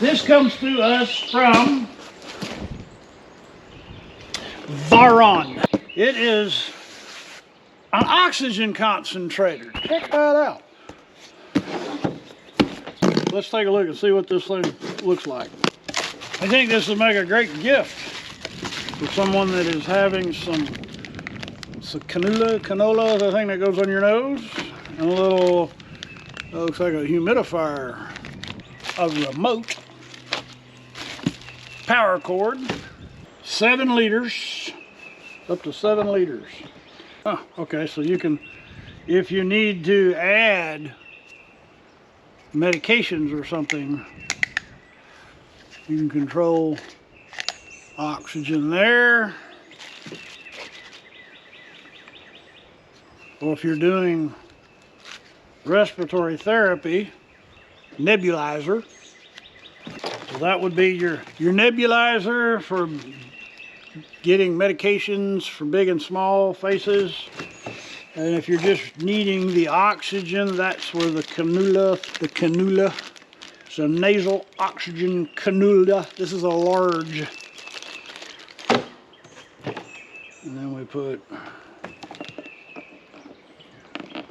This comes to us from VARON. It is an oxygen concentrator. Check that out. Let's take a look and see what this thing looks like. I think this would make a great gift for someone that is having some canola, the thing that goes on your nose, and a little, looks like a humidifier, a remote, power cord, 7 liters, up to 7 liters. Oh, okay, so you can, if you need to add medications or something, you can control oxygen there. Or if you're doing respiratory therapy, nebulizer. So that would be your nebulizer for getting medications for big and small faces. And if you're just needing the oxygen, that's where the cannula, it's a nasal oxygen cannula. This is a large. And then we plug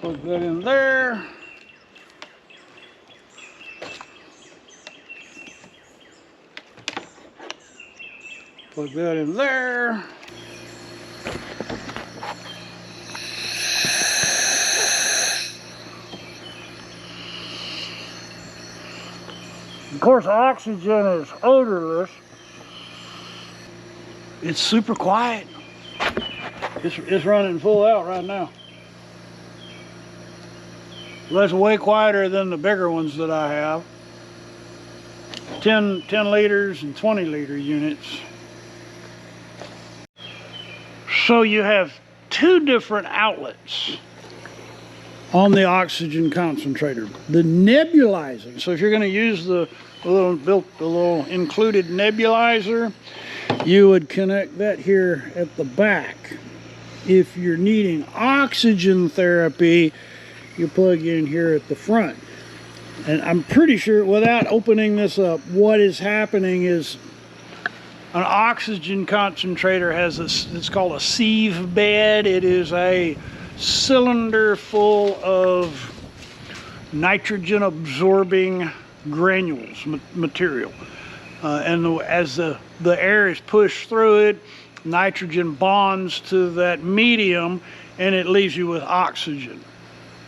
that in there. Plug that in there. Of course, oxygen is odorless. It's super quiet. It's running full out right now. Well, that's way quieter than the bigger ones that I have. 10 liters and 20 liter units. So you have 2 different outlets on the oxygen concentrator. The nebulizing. So if you're going to use the little included nebulizer, you would connect that here at the back. If you're needing oxygen therapy, you plug in here at the front. And I'm pretty sure, without opening this up, what is happening is an oxygen concentrator has it's called a sieve bed. It is a cylinder full of nitrogen absorbing granules material. As the air is pushed through it, nitrogen bonds to that medium and it leaves you with oxygen.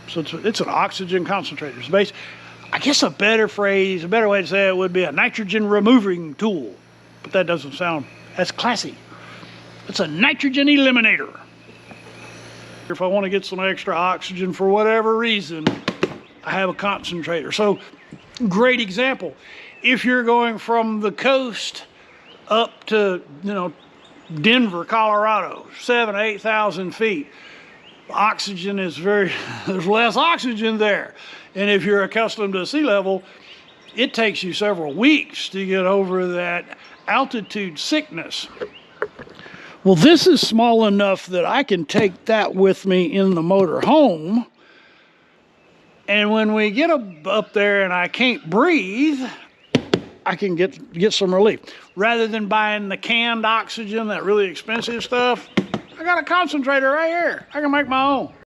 So it's an oxygen concentrator. It's I guess a better way to say it would be a nitrogen removing tool. But that doesn't sound as classy. It's a nitrogen eliminator. If I want to get some extra oxygen for whatever reason, I have a concentrator. So, great example. If you're going from the coast up to, Denver, Colorado, 7,000 to 8,000 feet, oxygen is there's less oxygen there. And if you're accustomed to sea level, it takes you several weeks to get over that altitude sickness. Well, this is small enough that I can take that with me in the motor home. And when we get up there and I can't breathe, I can get some relief. Rather than buying the canned oxygen, that really expensive stuff, I got a concentrator right here. I can make my own.